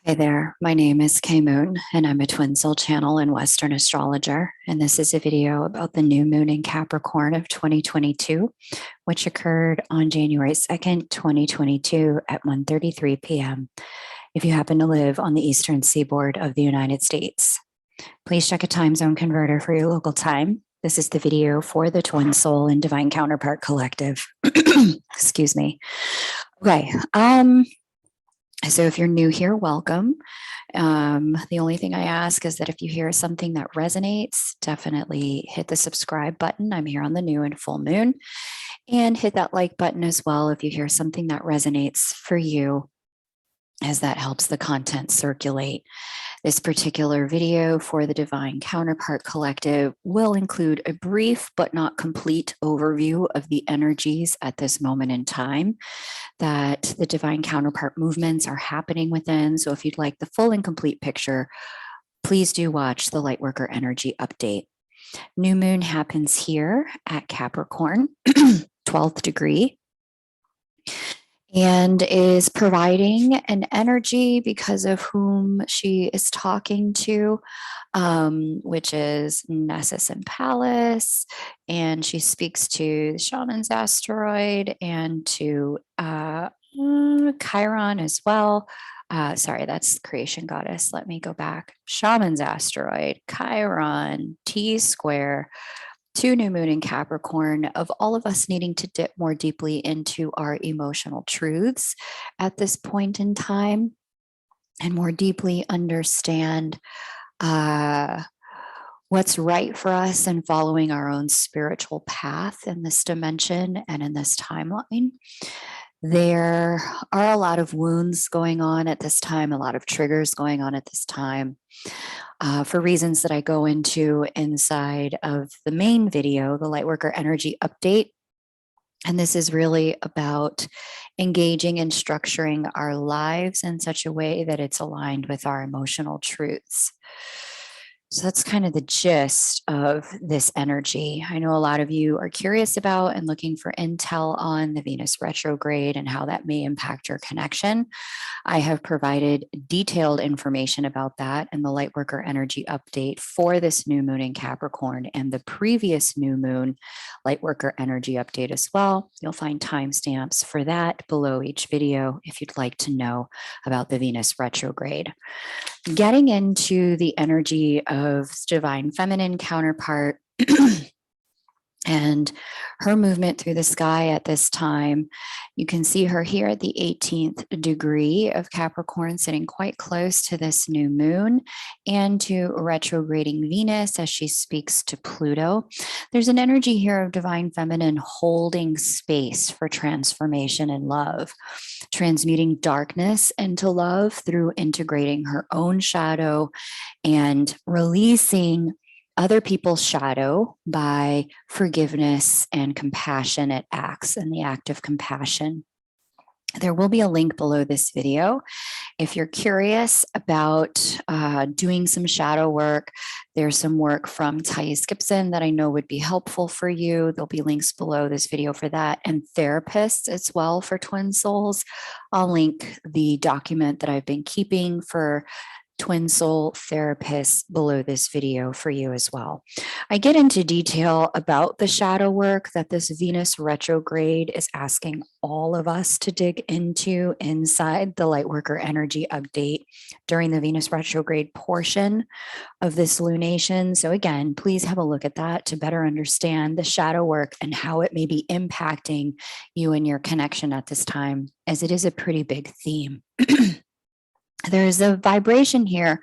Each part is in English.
Hey there, my name is Kay Moon, and I'm a twin soul channel and Western astrologer. And this is a video about the new moon in Capricorn of 2022, which occurred on January 2nd, 2022 at 1:33 p.m. if you happen to live on the eastern seaboard of the United States. Please check a time zone converter for your local time. This is the video for the Twin Soul and Divine Counterpart Collective. Excuse me. Okay. So if you're new here, welcome. The only thing I ask is that if you hear something that resonates, definitely hit the subscribe button. I'm here on the new and full moon. And hit that like button as well if you hear something that resonates for you, as that helps the content circulate. This particular video for the Divine Counterpart Collective will include a brief but not complete overview of the energies at this moment in time that the Divine Counterpart movements are happening within. So if you'd like the full and complete picture, please do watch the Lightworker Energy Update. New moon happens here at Capricorn, 12th degree, and is providing an energy because of whom she is talking to, which is Nessus and Pallas. And she speaks to the Shaman's asteroid and to Chiron as well. Sorry, that's creation goddess. Let me go back. Shaman's asteroid, Chiron, T square, to new moon in Capricorn, of all of us needing to dip more deeply into our emotional truths at this point in time and more deeply understand what's right for us and following our own spiritual path in this dimension and in this timeline. There are a lot of wounds going on at this time, a lot of triggers going on at this time. For reasons that I go into inside of the main video, the Lightworker Energy Update. And this is really about engaging and structuring our lives in such a way that it's aligned with our emotional truths. So that's kind of the gist of this energy. I know a lot of you are curious about and looking for intel on the Venus retrograde and how that may impact your connection. I have provided detailed information about that in the Lightworker Energy Update for this new moon in Capricorn and the previous new moon Lightworker Energy Update as well. You'll find timestamps for that below each video if you'd like to know about the Venus retrograde. Getting into the energy of divine feminine counterpart and her movement through the sky at this time, you can see her here at the 18th degree of Capricorn, sitting quite close to this new moon and to retrograding Venus as she speaks to Pluto. There's an energy here of divine feminine holding space for transformation and love, transmuting darkness into love through integrating her own shadow and releasing other people's shadow by forgiveness and compassionate acts and the act of compassion. There will be a link below this video. If you're curious about doing some shadow work, there's some work from Thais Gibson that I know would be helpful for you. There'll be links below this video for that, and therapists as well for twin souls. I'll link the document that I've been keeping for twin soul therapists below this video for you as well. I get into detail about the shadow work that this Venus retrograde is asking all of us to dig into inside the Lightworker Energy Update during the Venus retrograde portion of this lunation. So again, please have a look at that to better understand the shadow work and how it may be impacting you and your connection at this time, as it is a pretty big theme. There's a vibration here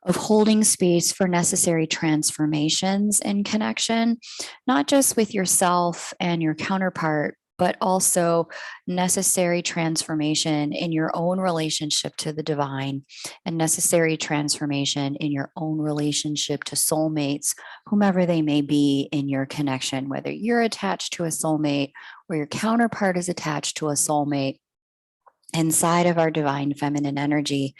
of holding space for necessary transformations in connection, not just with yourself and your counterpart, but also necessary transformation in your own relationship to the divine and necessary transformation in your own relationship to soulmates, whomever they may be in your connection, whether you're attached to a soulmate or your counterpart is attached to a soulmate. Inside of our divine feminine energy,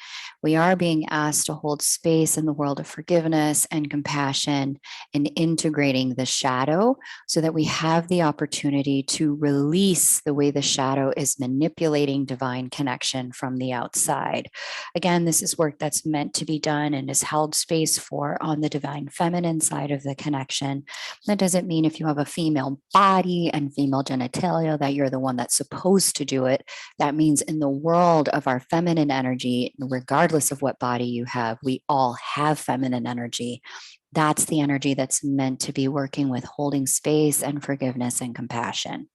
we are being asked to hold space in the world of forgiveness and compassion and integrating the shadow so that we have the opportunity to release the way the shadow is manipulating divine connection from the outside. Again, this is work that's meant to be done and is held space for on the divine feminine side of the connection. That doesn't mean if you have a female body and female genitalia that you're the one that's supposed to do it. That means in the world of our feminine energy, regardless of what body you have, we all have feminine energy. That's the energy that's meant to be working with holding space and forgiveness and compassion.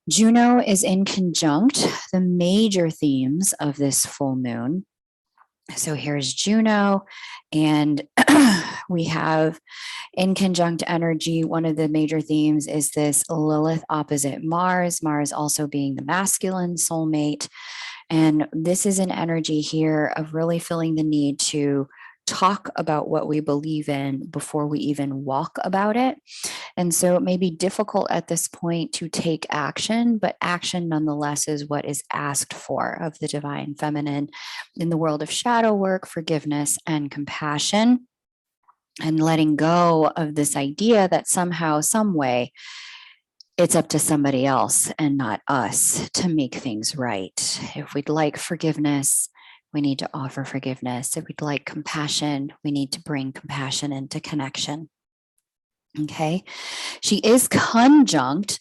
Juno is in conjunct the major themes of this full moon. So here's Juno, and we have in conjunct energy. One of the major themes is this Lilith opposite Mars, Mars also being the masculine soulmate. And this is an energy here of really feeling the need to talk about what we believe in before we even walk about it. And so it may be difficult at this point to take action, but action nonetheless is what is asked for of the divine feminine in the world of shadow work, forgiveness, and compassion, and letting go of this idea that somehow, some way, it's up to somebody else and not us to make things right. If we'd like forgiveness, we need to offer forgiveness. If we'd like compassion, we need to bring compassion into connection. Okay. She is conjunct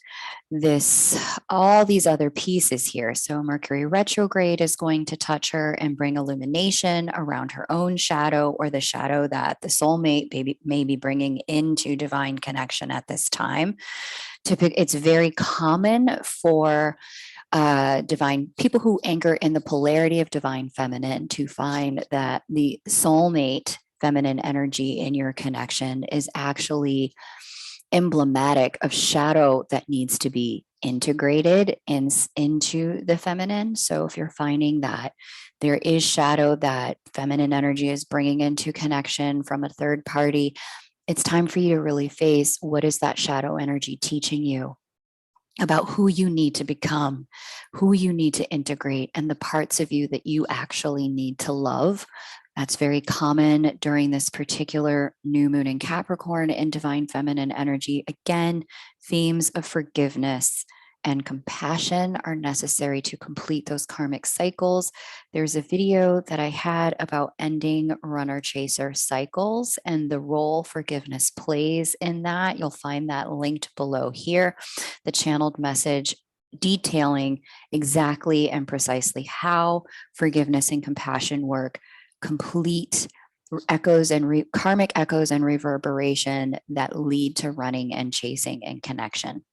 all these other pieces here. So Mercury retrograde is going to touch her and bring illumination around her own shadow or the shadow that the soulmate may be bringing into divine connection at this time. It's very common for divine people who anchor in the polarity of divine feminine to find that the soulmate feminine energy in your connection is actually emblematic of shadow that needs to be integrated into the feminine. So if you're finding that there is shadow that feminine energy is bringing into connection from a third party, it's time for you to really face what is that shadow energy teaching you about who you need to become, who you need to integrate, and the parts of you that you actually need to love. That's very common during this particular new moon in Capricorn in divine feminine energy. Again, themes of forgiveness and compassion are necessary to complete those karmic cycles. There's a video that I had about ending runner chaser cycles and the role forgiveness plays in that. You'll find that linked below here, the channeled message detailing exactly and precisely how forgiveness and compassion work, complete echoes and karmic echoes and reverberation that lead to running and chasing and connection.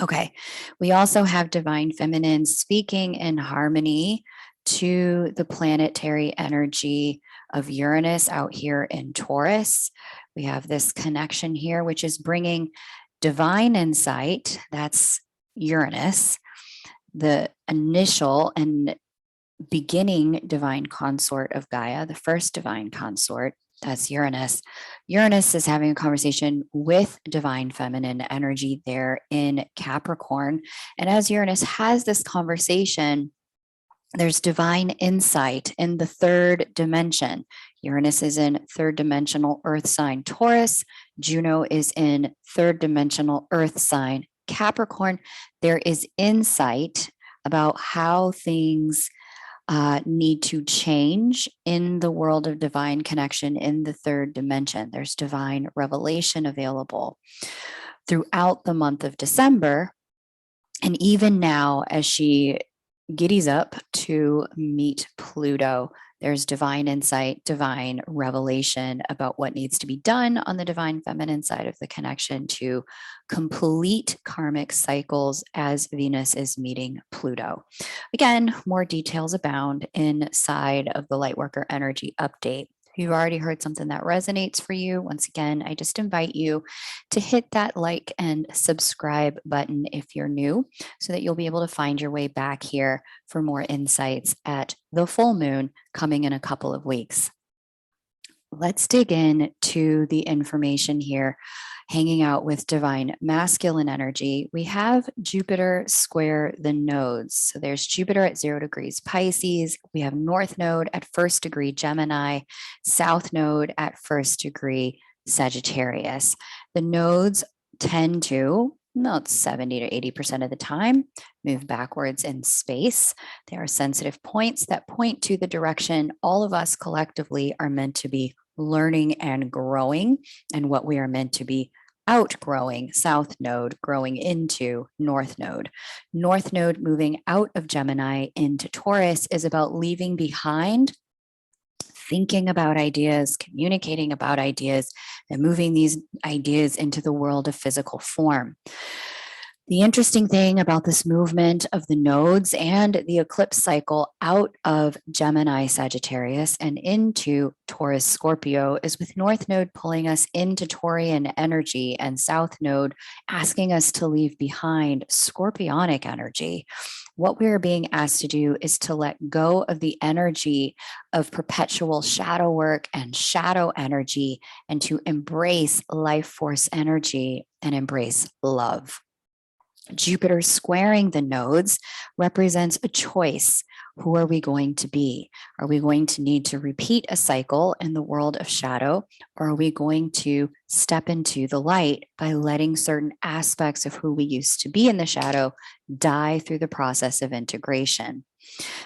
Okay, we also have divine feminine speaking in harmony to the planetary energy of Uranus out here in Taurus. We have this connection here, which is bringing divine insight. That's Uranus, the initial and beginning divine consort of Gaia, the first divine consort. That's Uranus. Uranus is having a conversation with divine feminine energy there in Capricorn. And as Uranus has this conversation, there's divine insight in the third dimension. Uranus is in third dimensional earth sign Taurus. Juno is in third dimensional earth sign Capricorn. There is insight about how things need to change in the world of divine connection in the third dimension. There's divine revelation available throughout the month of December. And even now, as she giddies up to meet Pluto, there's divine insight, divine revelation about what needs to be done on the divine feminine side of the connection to complete karmic cycles as Venus is meeting Pluto. Again, more details abound inside of the Lightworker Energy Update. If you've already heard something that resonates for you, once again, I just invite you to hit that like and subscribe button if you're new, so that you'll be able to find your way back here for more insights at the full moon coming in a couple of weeks. Let's dig into the information here. Hanging out with divine masculine energy, we have Jupiter square the nodes. So there's Jupiter at 0 degrees Pisces. We have North Node at 1st degree Gemini, South Node at 1st degree Sagittarius. The nodes tend to, about 70 to 80% of the time, move backwards in space. They are sensitive points that point to the direction all of us collectively are meant to be learning and growing, and what we are meant to be outgrowing. South Node growing into North Node. North Node moving out of Gemini into Taurus is about leaving behind, thinking about ideas, communicating about ideas, and moving these ideas into the world of physical form. The interesting thing about this movement of the nodes and the eclipse cycle out of Gemini Sagittarius and into Taurus Scorpio is with North Node pulling us into Taurian energy and South Node asking us to leave behind Scorpionic energy. What we're being asked to do is to let go of the energy of perpetual shadow work and shadow energy and to embrace life force energy and embrace love. Jupiter squaring the nodes represents a choice. Who are we going to be? Are we going to need to repeat a cycle in the world of shadow, or are we going to step into the light by letting certain aspects of who we used to be in the shadow die through the process of integration?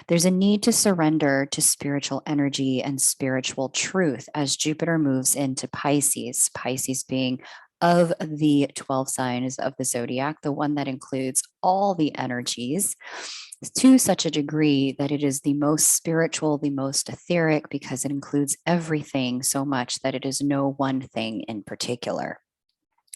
There's a need to surrender to spiritual energy and spiritual truth as Jupiter moves into Pisces, Pisces being of the 12 signs of the zodiac, the one that includes all the energies to such a degree that it is the most spiritual, the most etheric, because it includes everything so much that it is no one thing in particular.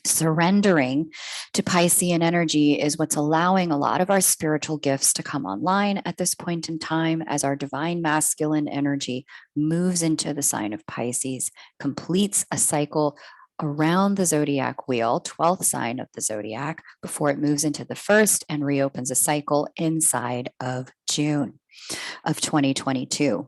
Surrendering to Piscean energy is what's allowing a lot of our spiritual gifts to come online at this point in time as our divine masculine energy moves into the sign of Pisces, completes a cycle around the zodiac wheel, 12th sign of the zodiac, before it moves into the first and reopens a cycle inside of June of 2022.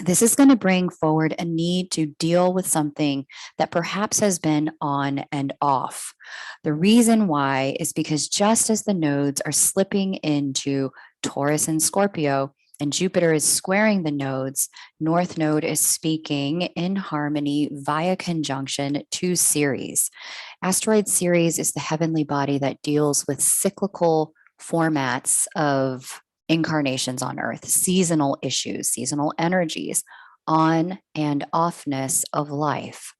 This is going to bring forward a need to deal with something that perhaps has been on and off. The reason why is because just as the nodes are slipping into Taurus and Scorpio, and Jupiter is squaring the nodes, North Node is speaking in harmony via conjunction to Ceres. Asteroid Ceres is the heavenly body that deals with cyclical formats of incarnations on Earth, seasonal issues, seasonal energies, on and offness of life.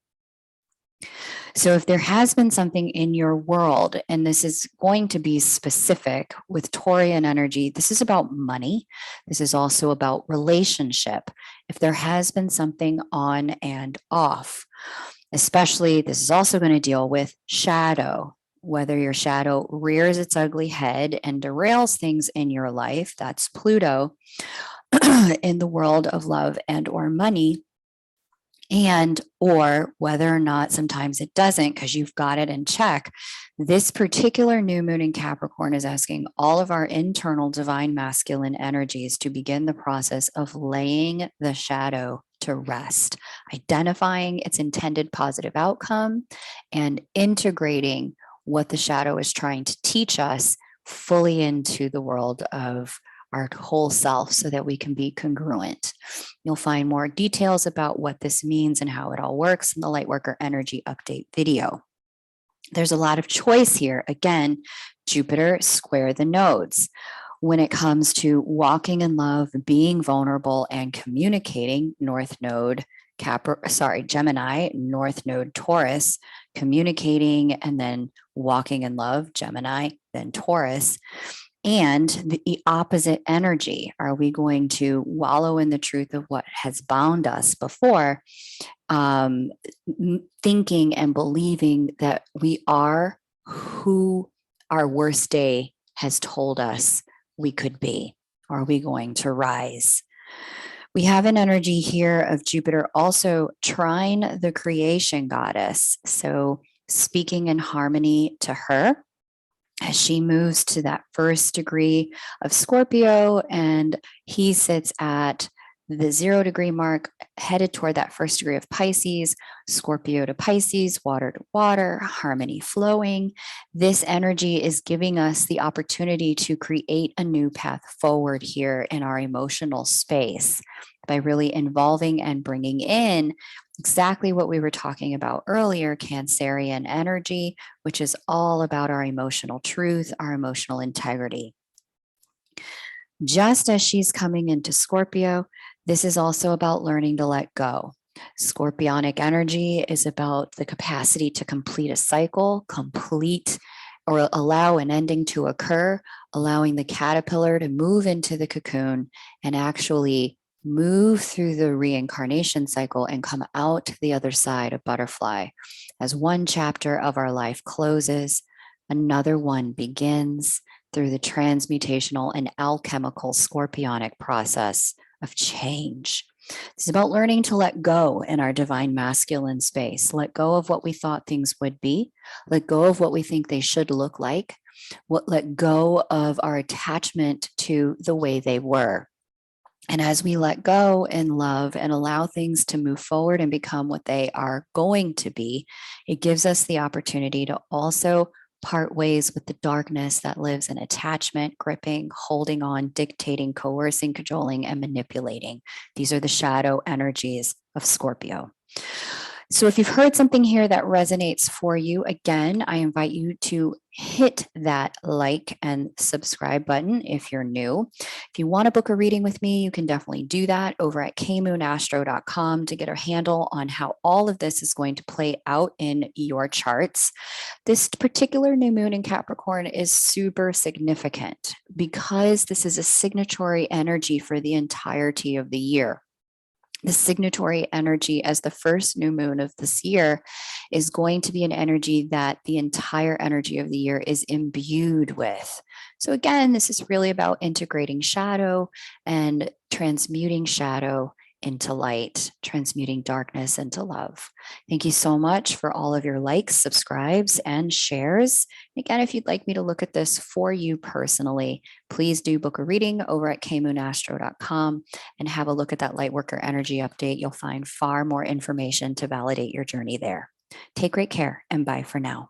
So if there has been something in your world, and this is going to be specific with Taurian energy, this is about money. This is also about relationship. If there has been something on and off, especially this is also going to deal with shadow. Whether your shadow rears its ugly head and derails things in your life, that's Pluto, in the world of love and or money, and or whether or not sometimes it doesn't because you've got it in check. This particular new moon in Capricorn is asking all of our internal divine masculine energies to begin the process of laying the shadow to rest, identifying its intended positive outcome and integrating what the shadow is trying to teach us fully into the world of our whole self so that we can be congruent. You'll find more details about what this means and how it all works in the Lightworker Energy Update video. There's a lot of choice here. Again, Jupiter square the nodes. When it comes to walking in love, being vulnerable, and communicating, North Node, Gemini, North Node, Taurus, communicating and then walking in love, Gemini, then Taurus. And the opposite energy. Are we going to wallow in the truth of what has bound us before, thinking and believing that we are who our worst day has told us we could be? Or are we going to rise? We have an energy here of Jupiter also trine the creation goddess. So speaking in harmony to her, as she moves to that first degree of Scorpio, and he sits at the 0 degree mark, headed toward that first degree of Pisces, Scorpio to Pisces, water to water, harmony flowing. This energy is giving us the opportunity to create a new path forward here in our emotional space by really involving and bringing in exactly what we were talking about earlier, Cancerian energy, which is all about our emotional truth, our emotional integrity. Just as she's coming into Scorpio, this is also about learning to let go. Scorpionic energy is about the capacity to complete a cycle, complete or allow an ending to occur, allowing the caterpillar to move into the cocoon and actually move through the reincarnation cycle and come out the other side, a butterfly. As one chapter of our life closes, another one begins through the transmutational and alchemical scorpionic process of change. It's about learning to let go in our divine masculine space, let go of what we thought things would be, let go of what we think they should look like, let go of our attachment to the way they were. And as we let go in love and allow things to move forward and become what they are going to be, it gives us the opportunity to also part ways with the darkness that lives in attachment, gripping, holding on, dictating, coercing, cajoling, and manipulating. These are the shadow energies of Scorpio. So if you've heard something here that resonates for you, again, I invite you to hit that like and subscribe button if you're new. If you want to book a reading with me, you can definitely do that over at kmoonastro.com to get a handle on how all of this is going to play out in your charts. This particular new moon in Capricorn is super significant because this is a signatory energy for the entirety of the year. The signatory energy as the first new moon of this year is going to be an energy that the entire energy of the year is imbued with. So again, this is really about integrating shadow and transmuting shadow into light, transmuting darkness into love. Thank you so much for all of your likes, subscribes, and shares. Again, if you'd like me to look at this for you personally, please do book a reading over at kmoonastro.com and have a look at that Lightworker energy update. You'll find far more information to validate your journey there. Take great care and bye for now.